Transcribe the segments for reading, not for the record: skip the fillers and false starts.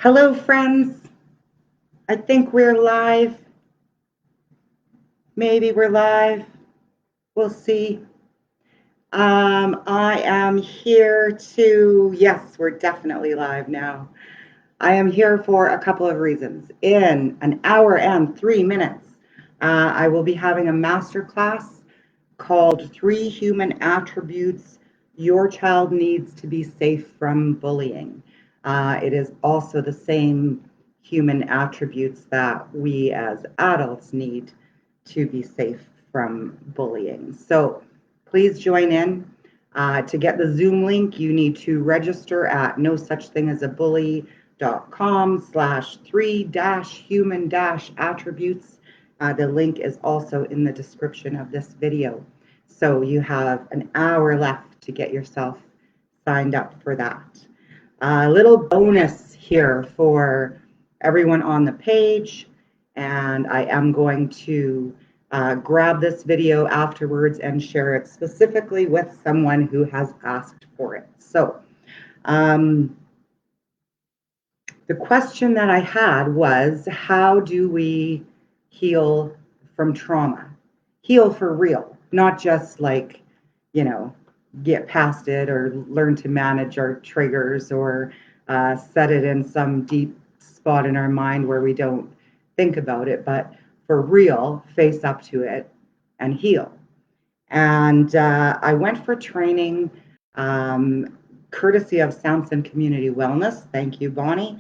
Hello, friends. I think we're live. Maybe we're live. We'll see. I am here yes, we're definitely live now. I am here for a couple of reasons. In an hour and 3 minutes, I will be having a masterclass called Three Human Attributes Your Child Needs to Be Safe from Bullying. It is also the same human attributes that we as adults need to be safe from bullying. So please join in. To get the Zoom link, you need to register at nosuchthingasabully.com/3-human-attributes. The link is also in the description of this video. So you have an hour left to get yourself signed up for that. A little bonus here for everyone on the page, and I am going to grab this video afterwards and share it specifically with someone who has asked for it. So the question that I had was, how do we heal from trauma? Heal for real, not just like, get past it or learn to manage our triggers or set it in some deep spot in our mind where we don't think about it, but for real, face up to it and heal. And I went for training courtesy of Samson Community Wellness. Thank you, Bonnie.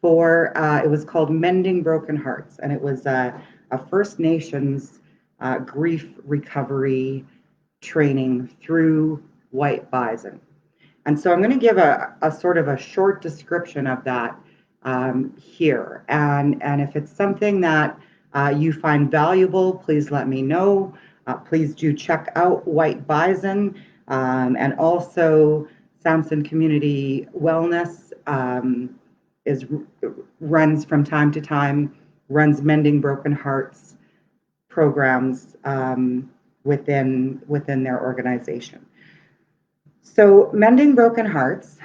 It was called Mending Broken Hearts, and it was a First Nations grief recovery training through White Bison. And so I'm going to give a sort of a short description of that here. And if it's something that you find valuable, please let me know. Please do check out White Bison and also Samson Community Wellness runs from time to time, runs Mending Broken Hearts programs within their organization. So Mending Broken Hearts,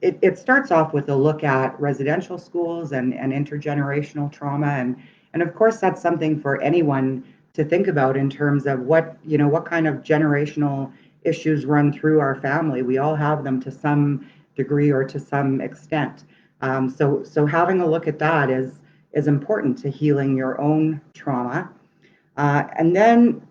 it starts off with a look at residential schools and intergenerational trauma. And of course, that's something for anyone to think about in terms of what kind of generational issues run through our family. We all have them to some degree or to some extent. So having a look at that is important to healing your own trauma. And then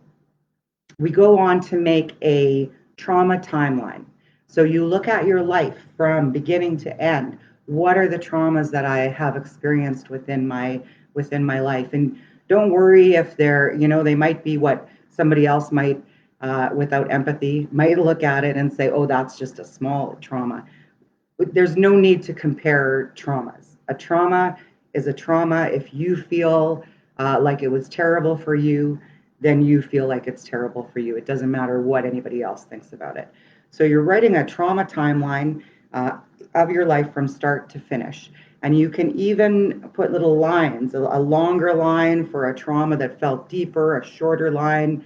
we go on to make a trauma timeline. So you look at your life from beginning to end. What are the traumas that I have experienced within my life? And don't worry if they might be what somebody else might, without empathy, might look at it and say, oh, that's just a small trauma. There's no need to compare traumas. A trauma is a trauma. If you feel like it was terrible for you, then you feel like it's terrible for you. It doesn't matter what anybody else thinks about it. So you're writing a trauma timeline of your life from start to finish. And you can even put little lines, a longer line for a trauma that felt deeper, a shorter line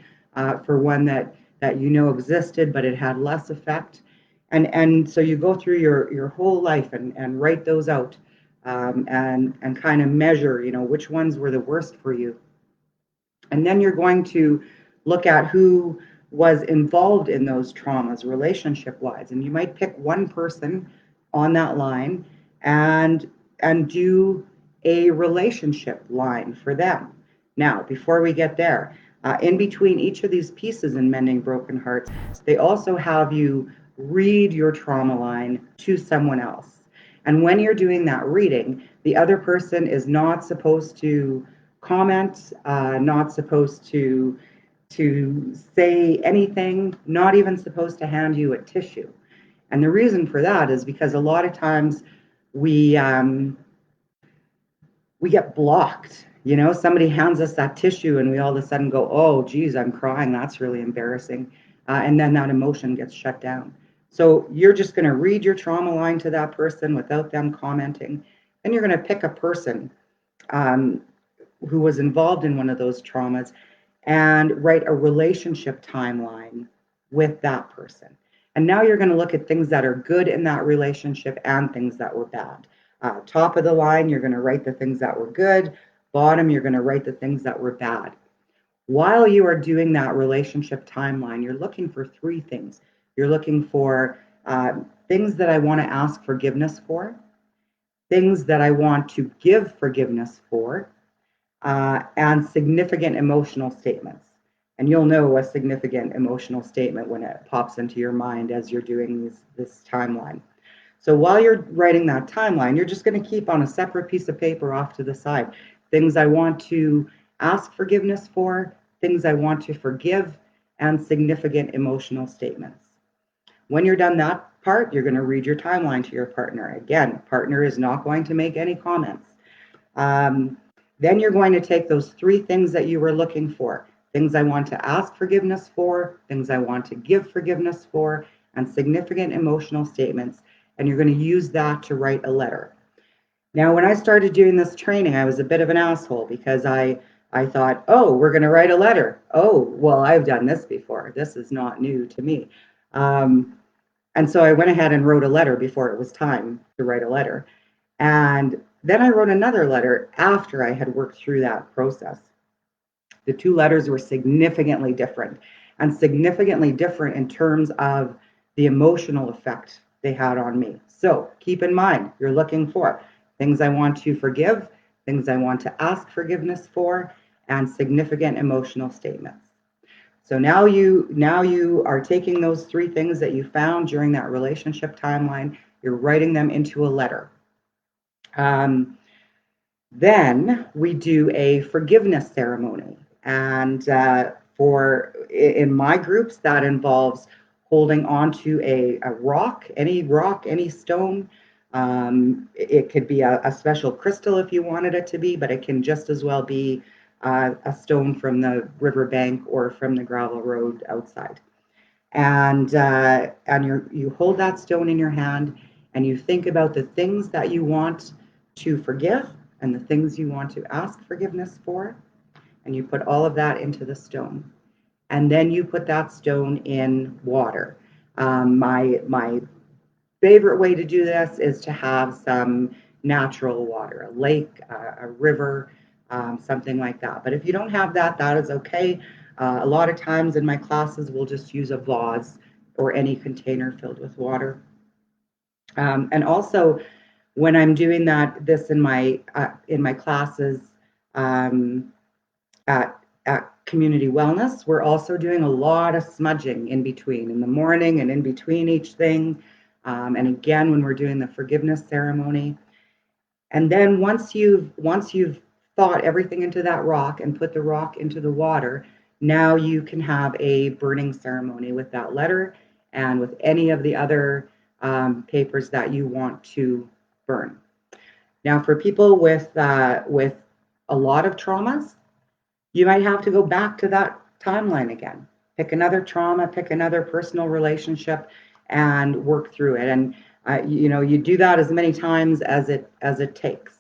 for one that existed, but it had less effect. And so you go through your whole life and write those out and kind of measure, which ones were the worst for you. And then you're going to look at who was involved in those traumas relationship-wise. And you might pick one person on that line and do a relationship line for them. Now, before we get there, in between each of these pieces in Mending Broken Hearts, they also have you read your trauma line to someone else. And when you're doing that reading, the other person is not supposed to comment, not supposed to say anything, not even supposed to hand you a tissue. And the reason for that is because a lot of times we get blocked. Somebody hands us that tissue and we all of a sudden go, oh, geez, I'm crying. That's really embarrassing. And then that emotion gets shut down. So you're just going to read your trauma line to that person without them commenting. Then you're going to pick a person who was involved in one of those traumas and write a relationship timeline with that person. And now you're going to look at things that are good in that relationship and things that were bad. Top of the line, you're going to write the things that were good. Bottom, you're going to write the things that were bad. While you are doing that relationship timeline, you're looking for three things. You're looking for things that I want to ask forgiveness for, things that I want to give forgiveness for, and significant emotional statements. And you'll know a significant emotional statement when it pops into your mind as you're doing this timeline. So while you're writing that timeline, you're just going to keep on a separate piece of paper off to the side things I want to ask forgiveness for, things I want to forgive, and significant emotional statements. When you're done that part, you're going to read your timeline to your partner. Again, partner is not going to make any comments. Um, then you're going to take those three things that you were looking for, things I want to ask forgiveness for, things I want to give forgiveness for, and significant emotional statements, and you're going to use that to write a letter. Now, when I started doing this training, I was a bit of an asshole because I thought, oh, we're going to write a letter. Oh, well, I've done this before. This is not new to me. Um, and so I went ahead and wrote a letter before it was time to write a letter. And then I wrote another letter after I had worked through that process. The two letters were significantly different, and significantly different in terms of the emotional effect they had on me. So keep in mind, you're looking for things I want to forgive, things I want to ask forgiveness for, and significant emotional statements. So now you are taking those three things that you found during that relationship timeline, you're writing them into a letter. Um, then we do a forgiveness ceremony. And for in my groups, that involves holding on to a rock, any stone. It could be a special crystal if you wanted it to be, but it can just as well be a stone from the riverbank or from the gravel road outside. And you hold that stone in your hand and you think about the things that you want to forgive and the things you want to ask forgiveness for, and you put all of that into the stone. And then you put that stone in water. My favorite way to do this is to have some natural water, a lake, a river, something like that. But if you don't have that, that is okay. A lot of times in my classes, we'll just use a vase or any container filled with water. And also, when I'm doing this in my classes um, at community wellness, we're also doing a lot of smudging in between, in the morning and in between each thing. And again, when we're doing the forgiveness ceremony. And then once you've thought everything into that rock and put the rock into the water, now you can have a burning ceremony with that letter and with any of the other papers that you want to burn. Now, for people with a lot of traumas, you might have to go back to that timeline again. Pick another trauma, pick another personal relationship, and work through it. And you do that as many times as it takes.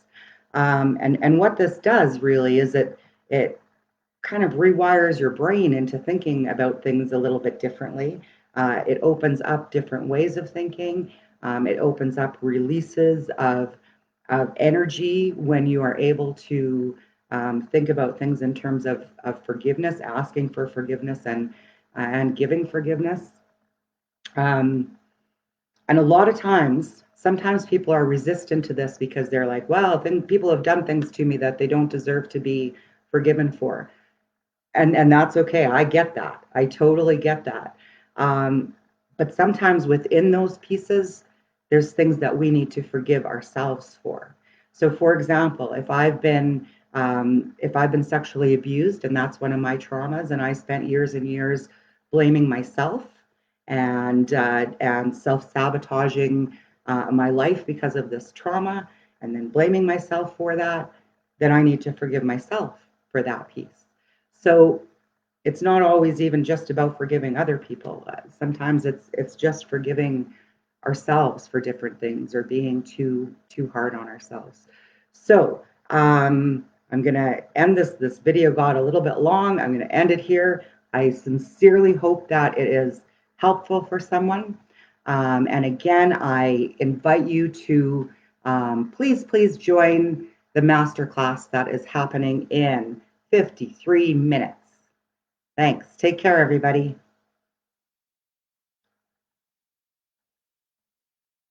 And what this does really is it kind of rewires your brain into thinking about things a little bit differently. It opens up different ways of thinking. It opens up releases of energy when you are able to think about things in terms of forgiveness, asking for forgiveness, and giving forgiveness. Um, and a lot of times, sometimes people are resistant to this because they're like, well, then people have done things to me that they don't deserve to be forgiven for. And that's okay. I get that. I totally get that. Um, but sometimes within those pieces, there's things that we need to forgive ourselves for. So, for example, if I've been sexually abused, and that's one of my traumas, and I spent years and years blaming myself and self sabotaging my life because of this trauma, and then blaming myself for that, then I need to forgive myself for that piece. So it's not always even just about forgiving other people. Sometimes it's just forgiving ourselves for different things or being too hard on ourselves. So I'm gonna end this. This video got a little bit long. I'm gonna end it here. I sincerely hope that it is helpful for someone. And again, I invite you to Please join the masterclass that is happening in 53 minutes. Thanks. Take care, everybody.